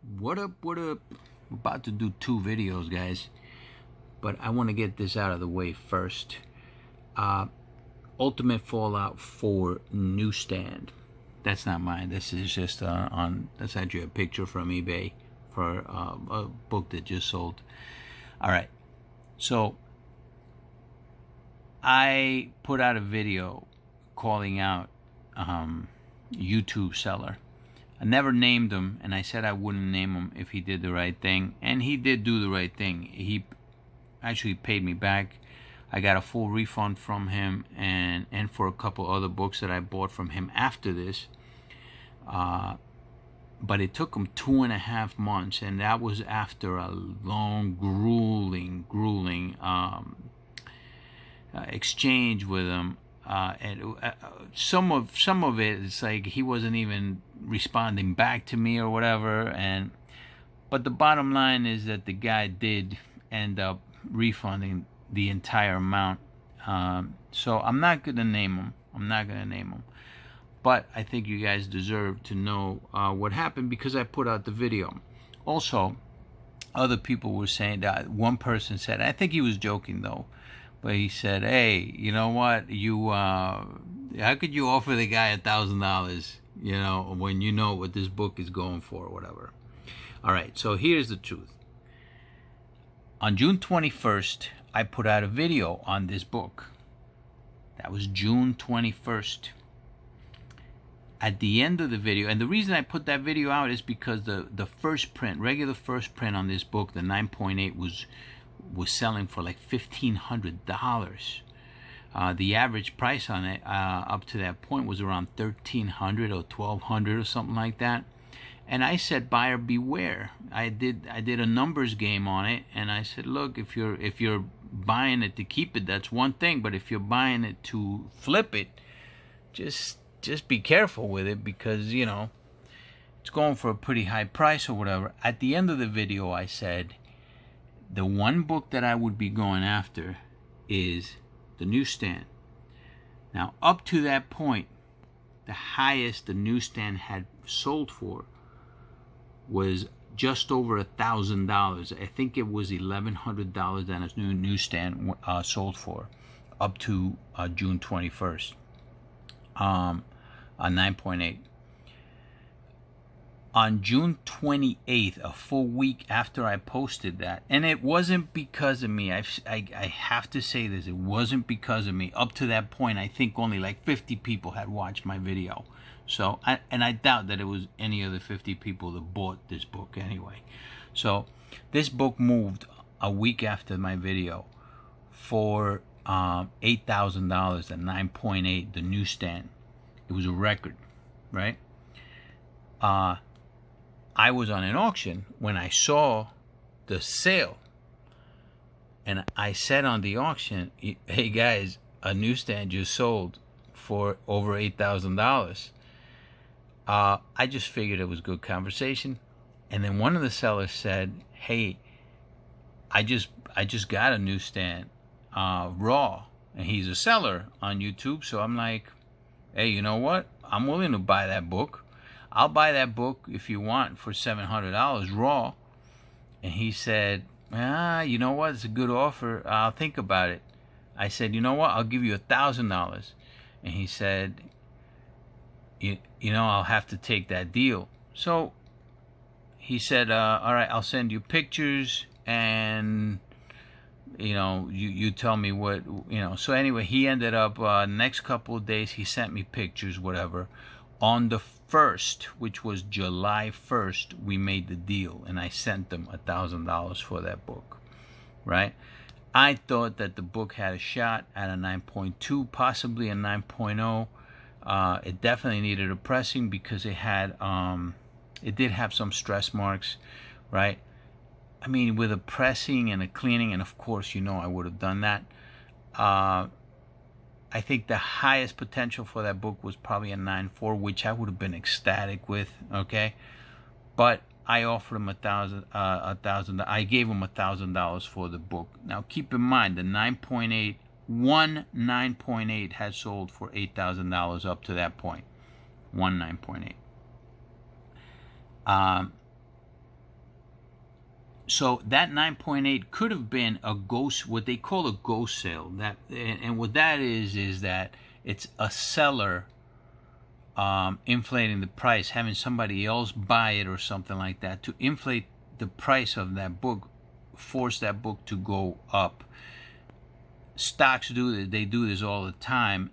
What up, what up? I'm about to do 2 videos, guys, but I want to get this out of the way first. Ultimate Fallout 4 newsstand. That's not mine. This is just that's actually a picture from eBay for a book that just sold. All right, so I put out a video calling out YouTube seller. I never named him, and I said I wouldn't name him if he did the right thing, and he did do the right thing. He actually paid me back. I got a full refund from him, and for a couple other books that I bought from him after this. But it took him 2.5 months, and that was after a long, grueling exchange with him. And some of it, it's like he wasn't even responding back to me or whatever. But the bottom line is that the guy did end up refunding the entire amount. So I'm not gonna name him. But I think you guys deserve to know what happened because I put out the video. Also, other people were saying that one person said, I think he was joking though, but he said, "Hey, you know what? How could you offer the guy $1,000? You know, when you know what this book is going for, or whatever." All right. So here's the truth. On June 21st, I put out a video on this book. That was June 21st. At the end of the video, and the reason I put that video out is because the first print, regular first print on this book, the 9.8 was selling for like $1,500. The average price on it up to that point was around $1,300 or $1,200 or something like that. And I said, buyer beware. I did a numbers game on it, and I said, look, if you're buying it to keep it, that's one thing, but if you're buying it to flip it, just be careful with it, because you know it's going for a pretty high price or whatever. At the end of the video, I said the one book that I would be going after is the newsstand. Now, up to that point, the highest the newsstand had sold for was just over $1,000. I think it was $1,100 that a new newsstand sold for, up to June 21st. On 9.8. On June 28th, a full week after I posted that, and it wasn't because of me. I have to say this. It wasn't because of me. Up to that point, I think only like 50 people had watched my video. So, and I doubt that it was any of the 50 people that bought this book anyway. So, this book moved a week after my video for $8,000 at 9.8, the newsstand. It was a record, right? I was on an auction when I saw the sale, and I said on the auction, "Hey guys, a newsstand just sold for over $8,000." I just figured it was good conversation, and then one of the sellers said, "Hey, I just got a newsstand, raw," and he's a seller on YouTube, so I'm like, hey, you know what? I'm willing to buy that book. I'll buy that book if you want for $700 raw. And he said, you know what? It's a good offer. I'll think about it. I said, you know what? I'll give you $1,000. And he said, you know, I'll have to take that deal. So he said, all right, I'll send you pictures, and you know, you tell me what, you know. So anyway, he ended up next couple of days he sent me pictures, whatever. On the 1st, which was July 1st, we made the deal, and I sent them $1,000 for that book, right? I thought that the book had a shot at a 9.2, possibly a 9.0. It definitely needed a pressing because it did have some stress marks, right? I mean, with a pressing and a cleaning, and of course, you know, I would have done that. I think the highest potential for that book was probably a 9.4, which I would have been ecstatic with, okay? But I offered him $1,000. I gave him $1,000 for the book. Now, keep in mind, the 9.8, one 9.8 had sold for $8,000 up to that point. One 9.8. So that 9.8 could have been a ghost, what they call a ghost sale. That, and what that is that it's a seller inflating the price, having somebody else buy it or something like that to inflate the price of that book, force that book to go up. Stocks do this, they do this all the time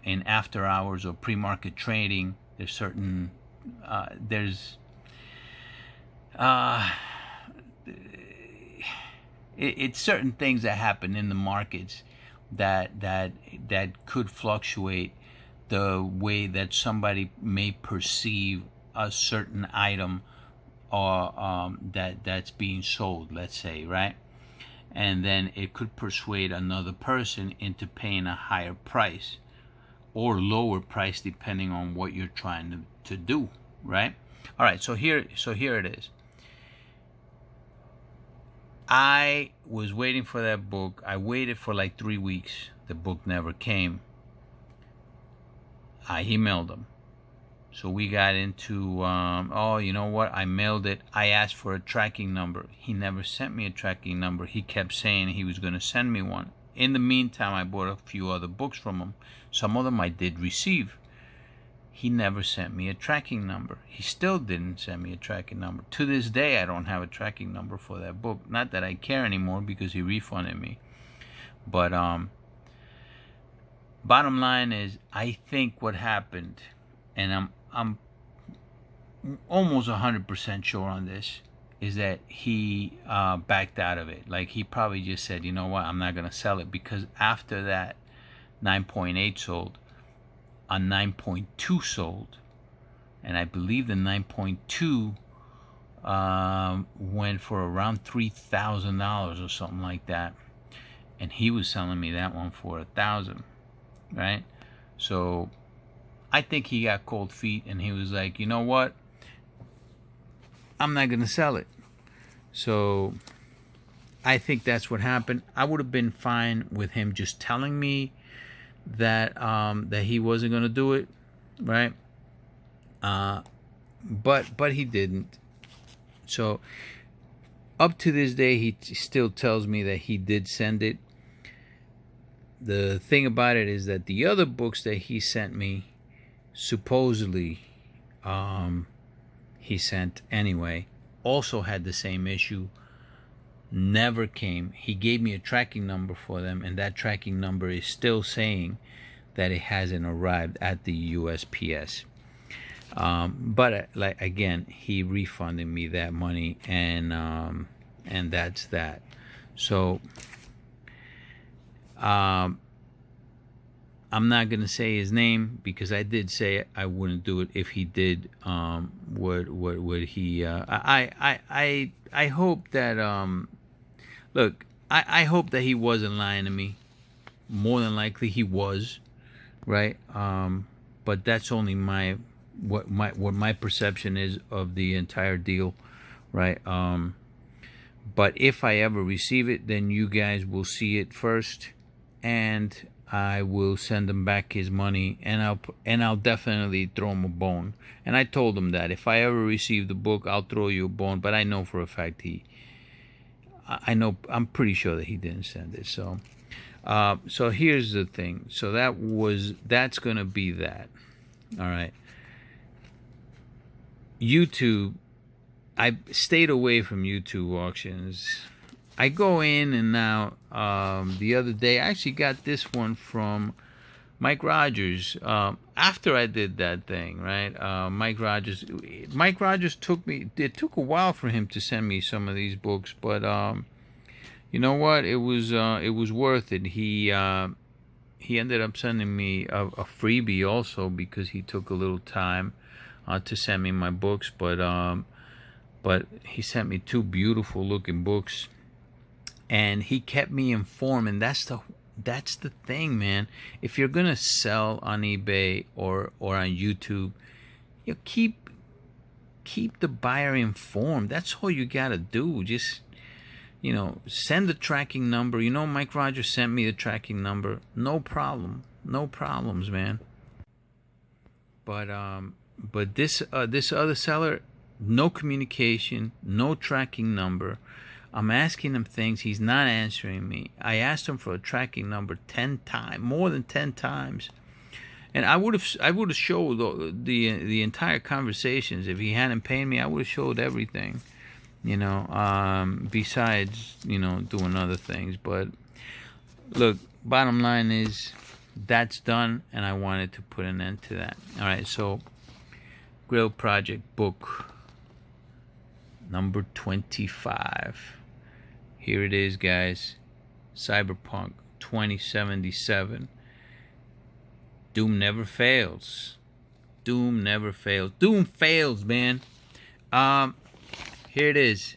in after hours or pre-market trading. There's certain it's certain things that happen in the markets that could fluctuate the way that somebody may perceive a certain item or that's being sold, let's say, right? And then it could persuade another person into paying a higher price or lower price depending on what you're trying to do, right? All right, so here it is. I was waiting for that book. I waited for like 3 weeks. The book never came. I emailed him. So we got into, oh, you know what? I mailed it. I asked for a tracking number. He never sent me a tracking number. He kept saying he was going to send me one. In the meantime, I bought a few other books from him. Some of them I did receive. He never sent me a tracking number. He still didn't send me a tracking number. To this day, I don't have a tracking number for that book. Not that I care anymore because he refunded me. But bottom line is, I think what happened, and I'm almost 100% sure on this, is that he backed out of it. Like, he probably just said, you know what, I'm not going to sell it, because after that 9.8 sold, a 9.2 sold, and I believe the 9.2 went for around $3,000 or something like that, and he was selling me that one for $1,000, right? So I think he got cold feet, and he was like, you know what, I'm not gonna sell it. So I think that's what happened. I would have been fine with him just telling me that that he wasn't gonna do it, right? But he didn't. So up to this day, he still tells me that he did send it. The thing about it is that the other books that he sent me, supposedly he sent anyway, also had the same issue. Never came. He gave me a tracking number for them, and that tracking number is still saying that it hasn't arrived at the USPS. But like, again, he refunded me that money, and that's that. So I'm not gonna say his name, because I did say I wouldn't do it if he did. Would he? I hope that look, I hope that he wasn't lying to me. More than likely he was, right? But that's only what my perception is of the entire deal, right? But if I ever receive it, then you guys will see it first, and I will send him back his money, and I'll definitely throw him a bone. And I told him that if I ever receive the book, I'll throw you a bone. But I know for a fact I'm pretty sure that he didn't send it. So so here's the thing. So that's gonna be that. All right. YouTube, I stayed away from YouTube auctions. I go in and out. The other day, I actually got this one from Mike Rogers. After I did that thing, right? Mike Rogers took me. It took a while for him to send me some of these books, but you know what? It was worth it. He ended up sending me a freebie also, because he took a little time to send me my books, but he sent me 2 beautiful looking books. And he kept me informed, and that's the thing, man. If you're gonna sell on eBay or on YouTube, you keep the buyer informed. That's all you gotta do. Just, send the tracking number. Mike Rogers sent me the tracking number. No problem, no problems, man. But this other seller, no communication, no tracking number. I'm asking him things. He's not answering me. I asked him for a tracking number 10 times, more than 10 times. And I would have showed the entire conversations. If he hadn't paid me, I would have showed everything, besides, doing other things. But look, bottom line is that's done, and I wanted to put an end to that. All right, so Grail Project book number 25. Here it is, guys. Cyberpunk 2077. Doom never fails. Doom never fails. Doom fails, man. Here it is.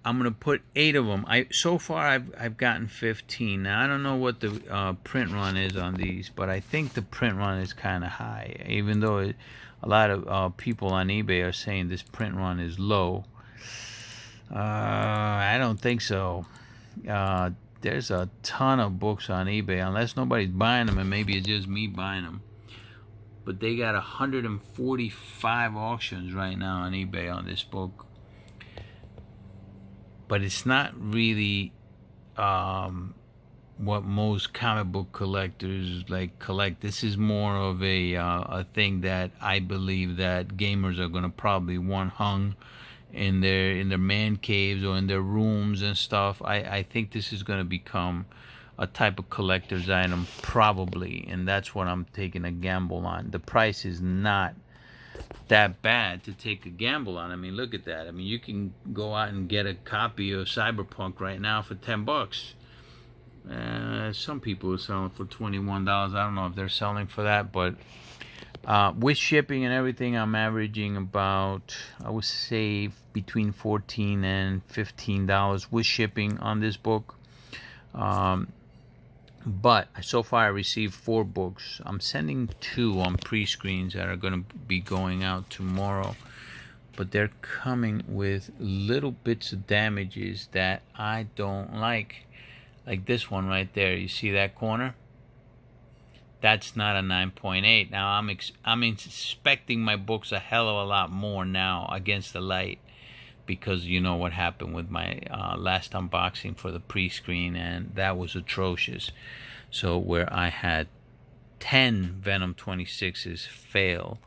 I'm gonna put 8 of them. So far I've gotten 15. Now I don't know what the print run is on these, but I think the print run is kind of high. Even though a lot of people on eBay are saying this print run is low. I don't think so. There's a ton of books on eBay, unless nobody's buying them, and maybe it's just me buying them. But they got 145 auctions right now on eBay on this book. But it's not really what most comic book collectors collect. This is more of a thing that I believe that gamers are going to probably want hung in their man caves or in their rooms and stuff. I think this is going to become a type of collector's item probably, and that's what I'm taking a gamble on. The price is not that bad to take a gamble on. I mean, look at that. I mean, you can go out and get a copy of Cyberpunk right now for $10. Some people are selling for $21. I don't know if they're selling for that, but with shipping and everything, I'm averaging about, I would say, between $14 and $15 with shipping on this book. But so far I received 4 books. I'm sending 2 on pre-screens that are going to be going out tomorrow. But they're coming with little bits of damages that I don't like. Like this one right there. You see that corner? That's not a 9.8. Now I'm inspecting my books a hell of a lot more now against the light, because you know what happened with my last unboxing for the pre-screen, and that was atrocious. So where I had 10 Venom 26s fail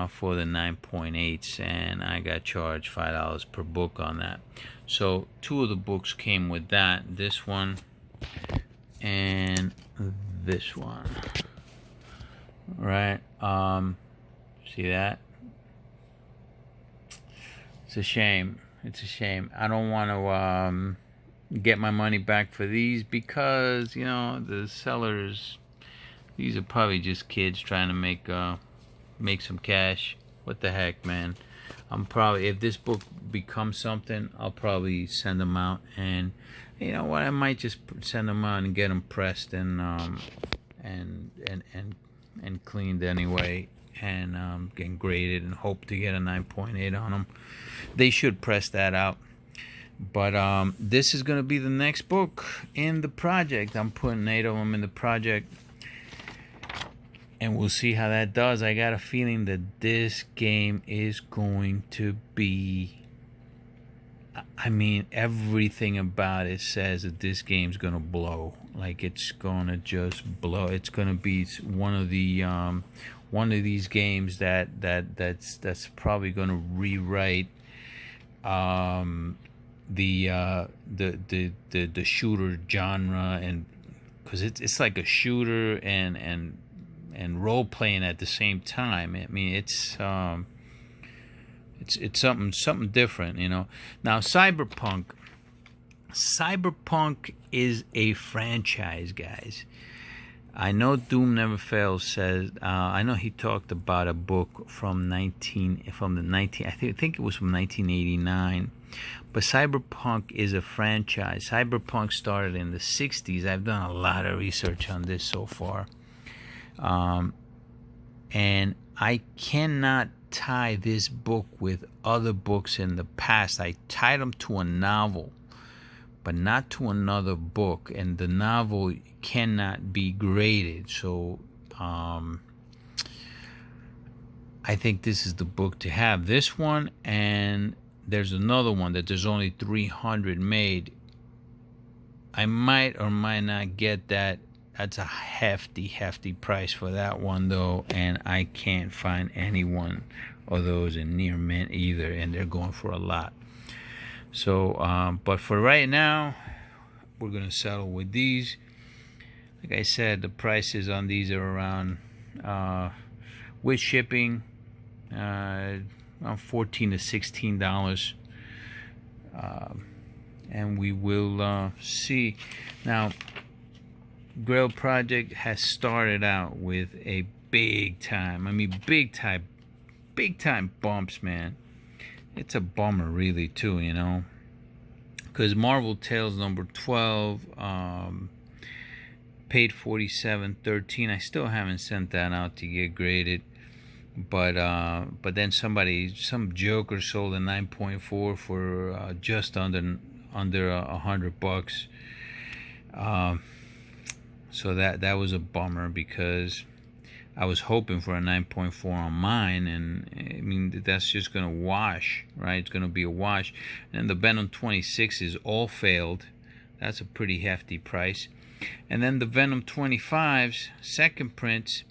for the 9.8s, and I got charged $5 per book on that. So 2 of the books came with that. This one and this one. Right? See that? It's a shame. It's a shame. I don't want to get my money back for these, because the sellers, these are probably just kids trying to make some cash. What the heck, man? I'm probably, if this book becomes something, I'll probably send them out, and you know what? I might just send them out and get them pressed and cleaned anyway, and getting graded, and hope to get a 9.8 on them. They should press that out. But this is going to be the next book in the project. I'm putting 8 of them in the project, and we'll see how that does. I got a feeling that this game is going to be, I mean, everything about it says that this game's going to blow. Like, it's going to just blow. It's going to be one of these games that's probably going to rewrite the shooter genre, and because it's like a shooter and role playing at the same time. I mean, it's something different, Now Cyberpunk is a franchise, guys. I know Doom Never Fails says, I know he talked about a book from I think it was from 1989. But Cyberpunk is a franchise. Cyberpunk started in the 60s. I've done a lot of research on this so far. And I cannot tie this book with other books in the past. I tied them to a novel, but not to another book. And the novel cannot be graded. So I think this is the book to have. This one and there's another one that there's only 300 made. I might or might not get that. That's a hefty price for that one though, and I can't find any one of those in near mint either, and they're going for a lot. So but for right now, we're gonna settle with these. Like I said, the prices on these are around with shipping around $14 to $16, and we will see. Now, Grail Project has started out with a big time bumps, man. It's a bummer, really, too, you know, because Marvel Tales number 12 paid $47.13. I still haven't sent that out to get graded, but then some joker sold a 9.4 for just under $100. So that was a bummer, because I was hoping for a 9.4 on mine, and I mean that's just gonna wash, right? It's gonna be a wash. And the Venom 26 is all failed. That's a pretty hefty price. And then the Venom 25's second prints,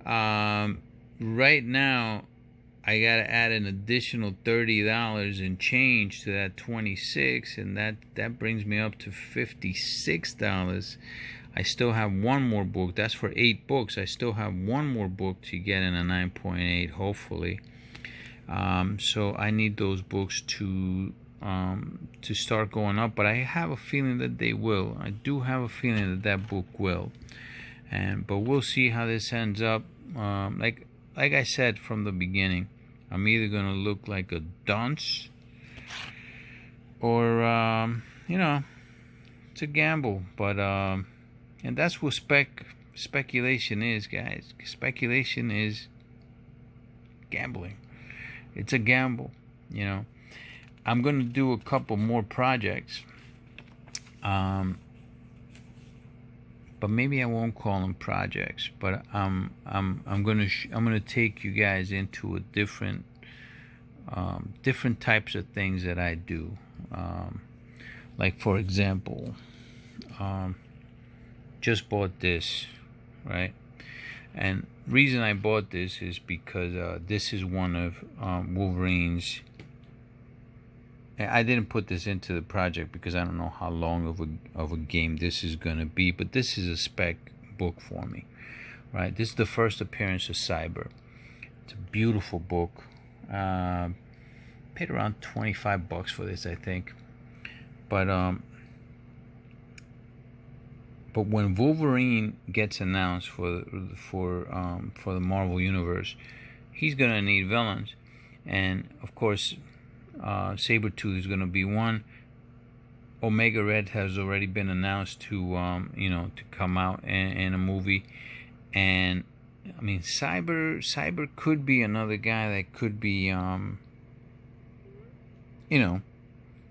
right now I gotta add an additional $30 and change to that 26, and that brings me up to $56. I still have one more book. That's for 8 books. I still have one more book to get in a 9.8, hopefully. So I need those books to start going up, but I have a feeling that they will. I do have a feeling that book will, but we'll see how this ends up. Like I said from the beginning, I'm either gonna look like a dunce, or you know, it's a gamble. But and that's what speculation is, guys. Speculation is gambling. It's a gamble, you know. I'm gonna do a couple more projects, but maybe I won't call them projects. But I'm gonna take you guys into a different types of things that I do. Like, for example, just bought this, right? And reason I bought this is because this is one of Wolverine's. I didn't put this into the project because I don't know how long of a game this is gonna be, but this is a spec book for me, right? This is the first appearance of Cyber. It's a beautiful book. Paid around $25 for this, I think. But when Wolverine gets announced for the Marvel Universe, he's gonna need villains, and of course, Sabretooth is gonna be one. Omega Red has already been announced to come out in a movie, and I mean Cyber could be another guy that could be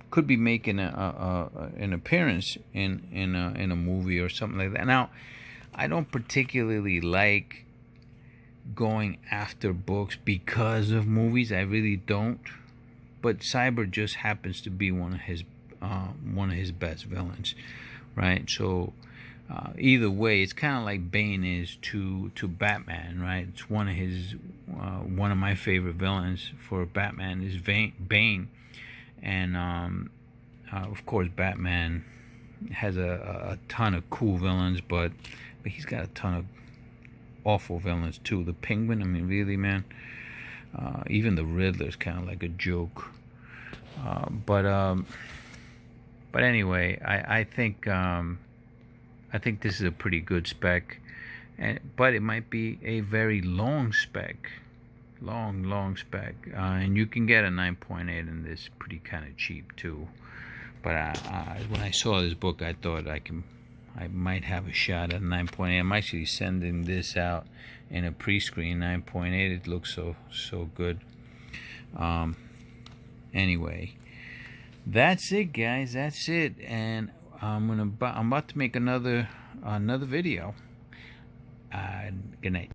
could be making an appearance in a movie or something like that. Now, I don't particularly like going after books because of movies. I really don't. But Cyber just happens to be one of his best villains, right? So either way, it's kind of like Bane is to Batman, right? It's one of my favorite villains for Batman is Bane. And of course, Batman has a ton of cool villains, but he's got a ton of awful villains too. The Penguin, I mean, really, man. Even the Riddler's kind of like a joke. But anyway, I think this is a pretty good spec, but it might be a very long spec. Long spec, and you can get a 9.8 in this pretty kind of cheap too. But when I saw this book, I thought I might have a shot at a 9.8. I'm actually sending this out in a pre-screen 9.8. It looks so good. Anyway, that's it, guys. That's it, and I'm about to make another video. Good night.